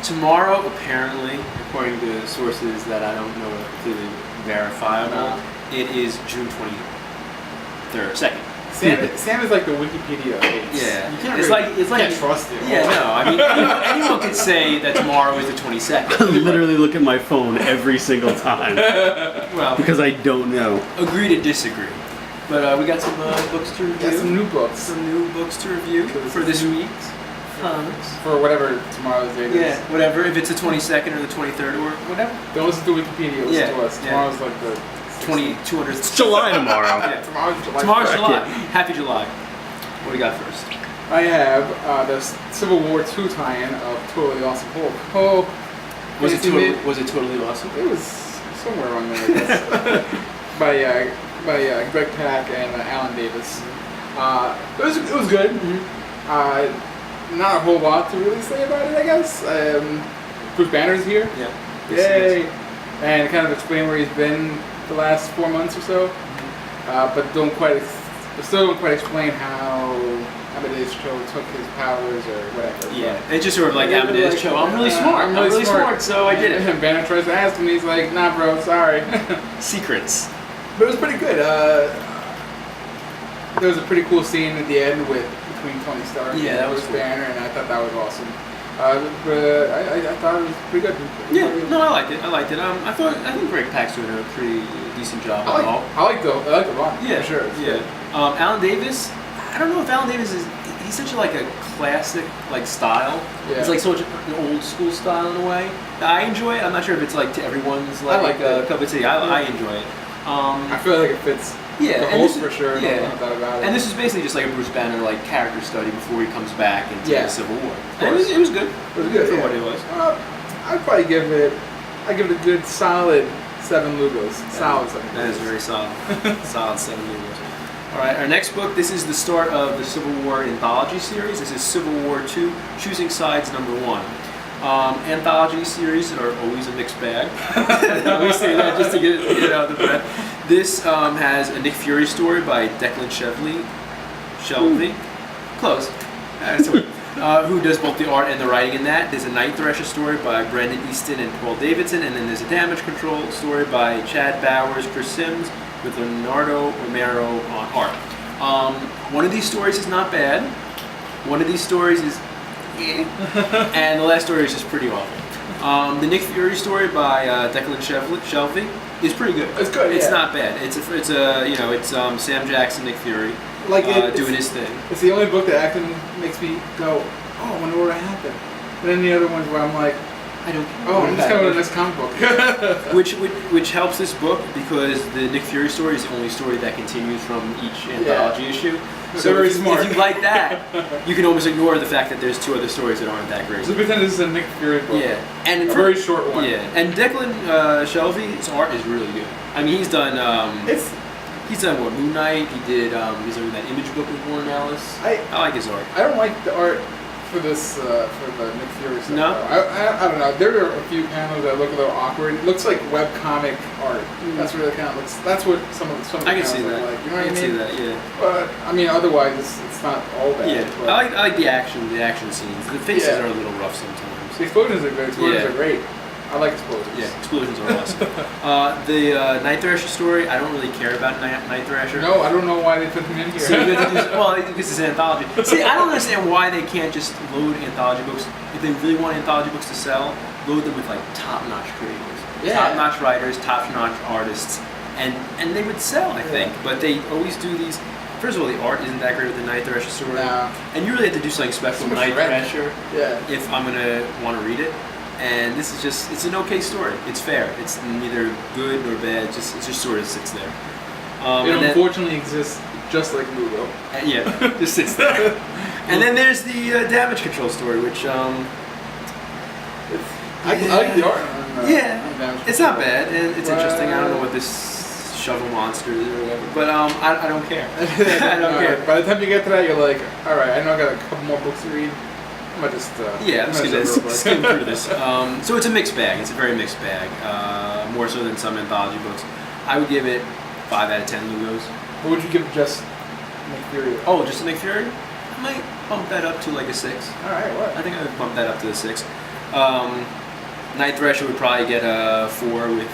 Tomorrow, apparently, according to sources that I don't know are completely verifiable, it is June 23rd, 2nd. Sam is like the Wikipedia page. Yeah, you can't it's really, like can't trust it. Yeah, no. I mean, anyone could say that tomorrow is the 22nd. I literally look at my phone every single time. Well, because I don't know. Agree to disagree. But we got some books to review. Yeah, some new books. Some new books to review for this week. For whatever tomorrow's date is. Yeah, whatever. If it's the 22nd or the 23rd or whatever. Don't listen to Wikipedia. Listen to us. Tomorrow's like the 200th. It's July tomorrow. Yeah, tomorrow's July. Tomorrow's July. Happy July. What do you got first? I have the Civil War II tie-in of Totally Awesome Hulk. Oh, Was it totally awesome? It was somewhere around there, I guess. by Greg Pak and Alan Davis. It was good. Mm-hmm. Not a whole lot to really say about it, I guess. Bruce Banner's here. Yeah. Yay! And kind of explain where he's been the last 4 months or so. But still don't quite explain how Amadeus Cho took his powers or whatever. Yeah, it's just sort of like Amadeus Cho. I'm really smart. I'm really smart, so I did it. And Banner tries to ask him, he's like, "Nah, bro, sorry." Secrets. But it was pretty good. There was a pretty cool scene at the end between Tony Stark and Bruce Banner, and I thought that was awesome. I thought it was pretty good. Yeah, no, I liked it. I think Greg Pak's doing a pretty decent job. I like the run. Yeah, for sure. Yeah. Alan Davis. I don't know if Alan Davis is. He's such like a classic style. Yeah. It's like such an old school style in a way. I enjoy it. I'm not sure if it's like to everyone's like cup of tea. I enjoy it. I feel like it fits. Yeah, the host for sure. Yeah, about it. And this is basically just like a Bruce Banner character study before he comes back into the Civil War. And it was good. It was good for what it was. I'd probably give it a good solid 7 Lugos. Solid 7. That is very solid. Solid 7 Lugos. All right, our next book. This is the start of the Civil War anthology series. This is Civil War II: Choosing Sides #1. Anthology series are always a mixed bag. We say that just to get it out of the breath. This has a Nick Fury story by Declan Shelvey. Close. Who does both the art and the writing in that. There's a Night Thrasher story by Brendan Easton and Paul Davidson, and then there's a Damage Control story by Chad Bowers, Chris Sims, with Leonardo Romero on art. One of these stories is not bad. One of these stories is and the last story is just pretty awful. The Nick Fury story by Declan Shelvey is pretty good. It's good. It's not bad. It's Sam Jackson, Nick Fury, doing his thing. It's the only book that actually makes me go, "Oh, I wonder what happened." And then the other ones where I'm like, I don't care. "Oh, I'm just going to the next comic book." which helps this book because the Nick Fury story is the only story that continues from each anthology issue. So very smart. If you like that, you can almost ignore the fact that there's 2 other stories that aren't that great. So pretend this is a Nick Fury book. Yeah, and a very short one. Yeah, and Declan Shelvey's art is really good. I mean, he's done. He's done what, Moon Knight. He's done that Image book with Warren Ellis. I like his art. I don't like the art for this for the Nick Fury stuff. No, I don't know. There are a few panels that look a little awkward. It looks like webcomic art. That's what it kind of looks. That's what some of the I can see look that. like. You know what I mean? See that. Yeah. But I mean, otherwise it's not all bad. Yeah. But I like the action scenes. The faces are a little rough sometimes. The explosions are good. Explosions are great. I like explosions. Yeah, explosions are awesome. The Night Thrasher story, I don't really care about Night Thrasher. No, I don't know why they put him in here. So because it's an anthology. See, I don't understand why they can't just load anthology books. If they really want anthology books to sell, load them with top-notch creators, top-notch writers, top-notch artists, and they would sell, I think. But they always do these. First of all, the art isn't that great with the Night Thrasher story, and you really have to do something special with Night Thrasher if I'm gonna want to read it. And this is it's an okay story. It's fair. It's neither good nor bad. It just sort of sits there. It unfortunately exists just like Lugo. Just sits there. And then there's the Damage Control story, which I like the art. It's not bad. It's interesting. I don't know what this shovel monster is or whatever, but I don't care. I don't care. By the time you get to that, you're like, all right, I know I got a couple more books to read. I'm just skim through this. So it's a mixed bag. It's a very mixed bag. More so than some anthology books. I would give it 5 out of 10 Lugos. What would you give just Nick Fury? Oh, just Nick Fury? I might bump that up to like a 6. All right, what? I think I would bump that up to a 6. Night Thresher would probably get a 4 with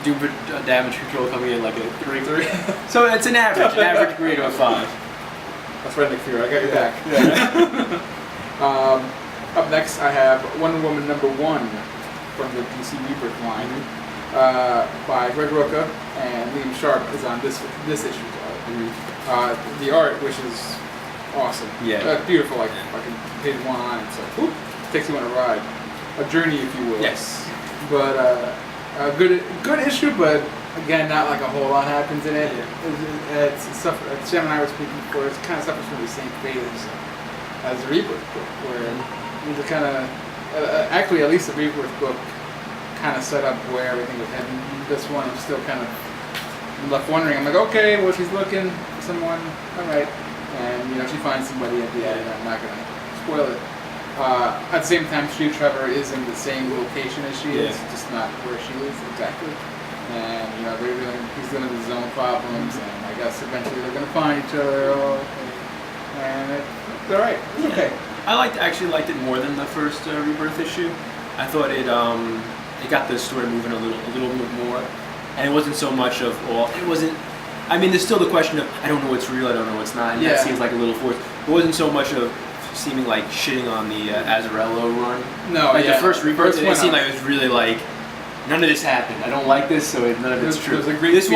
Doom Damage Control coming in like a 3. So it's an average grade of a 5. That's right, Nick Fury. I got your back. Up next, I have Wonder Woman #1 from the DC Rebirth line by Greg Rucka, and Liam Sharp is on this issue. The art, which is awesome. Yeah. Beautiful, like fucking page 1 on it. So, whoop, takes you on a ride. A journey, if you will. Yes. But a good issue, but again, not like a whole lot happens in it. It's stuff. Sam and I were speaking before. It kind of suffers from the same fate as the Rebirth book, where it's kind of actually at least the Rebirth book kind of set up where everything was heading. This one, I'm still kind of left wondering. I'm like, okay, well, she's looking for someone. All right, and she finds somebody at the end. I'm not gonna spoil it. At the same time, Trevor is in the same location as she is, just not where she is exactly. And he's dealing with his own problems, and I guess eventually they're gonna find each other. And it's all right. It's okay. I actually liked it more than the first Rebirth issue. I thought it got the story moving a little bit more, and it wasn't so much of it wasn't. I mean, there's still the question of I don't know what's real, I don't know what's not, and that seems like a little forced. It wasn't so much of seeming like shitting on the Azzarello run. No, like the first Rebirth, it seemed like it was really like none of this happened. I don't like this, so none of it's true. It was a great this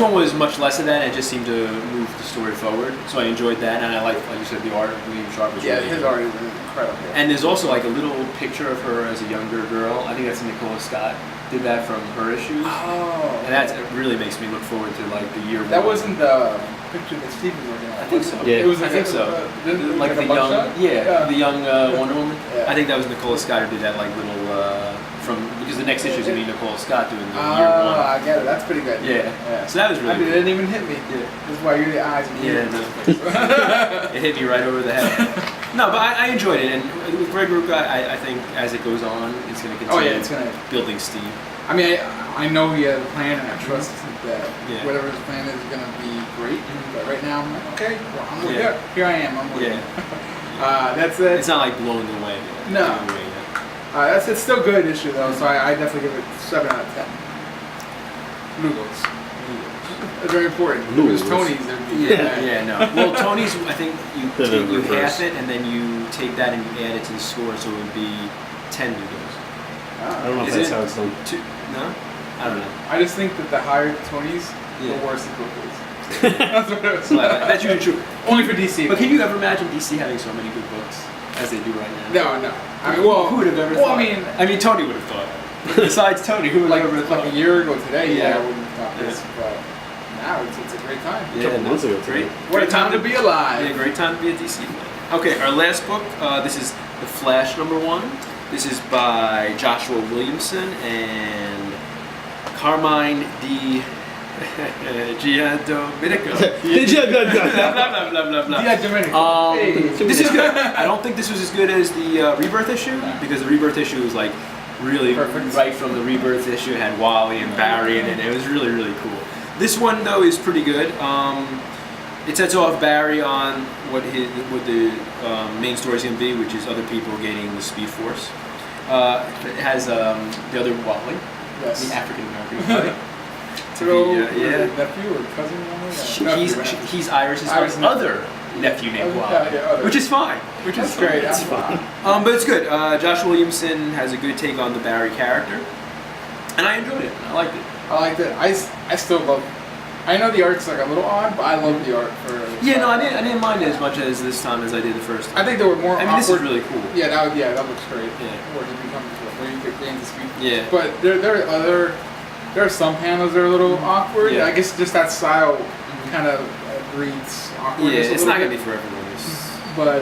one was much less of that, and it just seemed to move the story forward. So I enjoyed that, and I like you said, the art of Liam Sharp was really his art is incredible. And there's also like a little picture of her as a younger girl. I think that's Nicola Scott did that from her issues. Oh. And it really makes me look forward to like the year. That wasn't the picture that Steve was looking at. I think so. Yeah. It was. I think so. Like the young, the young Wonder Woman. Yeah. I think that was Nicola Scott who did that like little because the next issue is gonna be Nicola Scott doing the year 1. I get it. That's pretty good. Yeah. So that was really. It didn't even hit me. Yeah. This is why you're the eyes. Yeah. No. It hit me right over the head. No, but I enjoyed it, and with Greg Rucka, I think as it goes on, it's gonna continue. It's gonna building steam. I mean, I know he has a plan, and I trust that whatever his plan is going to be great. But right now, I'm like, okay, well, here I am. I'm with you. That's it. It's not like blowing away. No. It's still a good issue though, so I definitely give it 7 out of 10. Noodles. It's very important. Noodles. Tony's. No. Well, Tony's, I think you half it, and then you take that and you add it to the score, so it would be 10 noodles. I don't know if that's how it's done. No? I don't know. I just think that the higher the Tonys, the worse the book is. That's what it was. That's usually true. Only for DC. But can you ever imagine DC having so many good books as they do right now? No. I mean, well, who would have ever thought? I mean, Tony would have thought. Besides Tony, who would have ever thought? Like a year ago today, I wouldn't have thought this, but now it's a great time. A couple months ago, great. What a time to be alive. Yeah, great time to be a DC fan. Okay, our last book. This is The Flash #1. This is by Joshua Williamson and Carmine Di Giandomenico. This is good. I don't think this was as good as the Rebirth issue, because the Rebirth issue was like really perfect. Right from the Rebirth issue. It had Wally and Barry in it. It was really, really cool. This one though is pretty good. It sets off Barry on what the main story is going to be, which is other people gaining the Speed Force. It has the other Wally, the African American Wally. Nephew or cousin? He's Iris's other nephew named Wally, which is fine. Which is great. It's fine. But it's good. Josh Williamson has a good take on the Barry character, and I enjoyed it. I liked it. I still love. I know the art's like a little odd, but I love the art for. Yeah, no, I didn't mind it as much as this time as I did the first time. I think there were more. I mean, this is really cool. Yeah, that looks great. Yeah. Where you become, where you could gain the speed. Yeah. But there are some panels that are a little awkward. Yeah. I guess just that style kind of breeds awkwardness. Yeah, it's not gonna be for everyone. But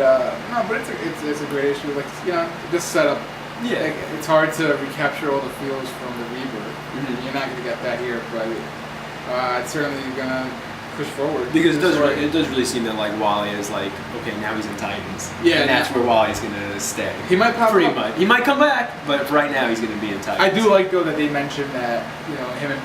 no, but it's a great issue. Like just set up. Yeah. Like, it's hard to recapture all the feels from the Rebirth. Mm-hmm. You're not gonna get that here, but it's certainly gonna push forward. Because it does really seem that like Wally is like, okay, now he's in Titans. Yeah, and that's where Wally's gonna stay. He might pop Pretty up. much. He might come back, but right now he's gonna be in Titans. I do like though that they mentioned that him and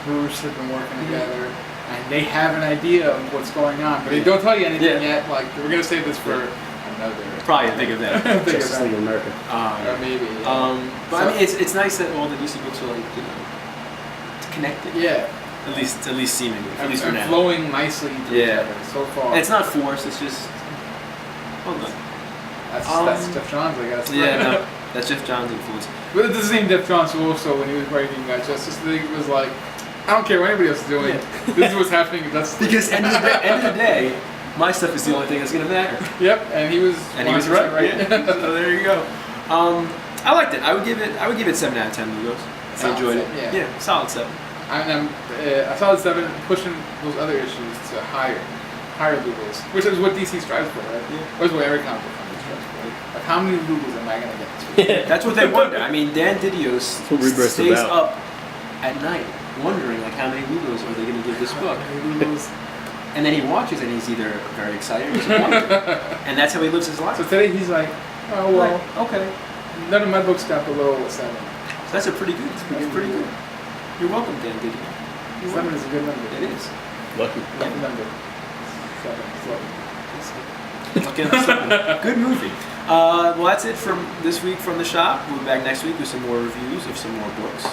Bruce have been working together, and they have an idea of what's going on, but they don't tell you anything yet. Like we're gonna save this for another. Probably a big event. Big Justice League of event. America. Or maybe. Yeah. But I mean, it's nice that all the DC books are like connected. Yeah. At least seemingly. At least for And now. flowing nicely to each Yeah. other so far. And it's not forced. It's just well done. That's Jeff Johns, I guess. Yeah, no, that's Jeff Johns' influence. But it's the same Jeff Johns who also, when he was writing Justice League, was like, I don't care what anybody else is doing. Yeah. This is what's happening in Justice League. Because end of the day, my stuff is the only thing that's gonna matter. Yep, and he was. And he was right. 100% right. Yeah. So there you go. I liked it. I would give it 7 out of 10 Lugos. I Solid enjoyed it. 7, yeah. Solid 7. I'm a solid 7, pushing those other issues to higher Lugos, which is what DC strives for, right? Yeah. Or is what every comic book company strives for. Like, how many Lugos am I gonna get to? That's what they wonder. I mean, Dan Didio what Rebirth's stays about. up at night wondering like how many Lugos are they going to give this book. How many Lugos? And then he watches and he's either very excited or disappointed. And that's how he lives his life. So today he's like, oh well, Like, okay. none of my books got below a 7. So that's a pretty good. That's pretty good. You're welcome, Dan Didio. 7 is a good number. It is. Lucky. Lucky number. 7 is lucky. Lucky number 7. Good movie. Well, that's it from this week from the shop. We'll be back next week with some more reviews of some more books.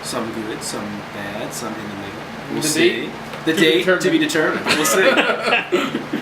Some good, some bad, some in the middle. We'll The see. date? The To be date to be determined. determined. We'll see.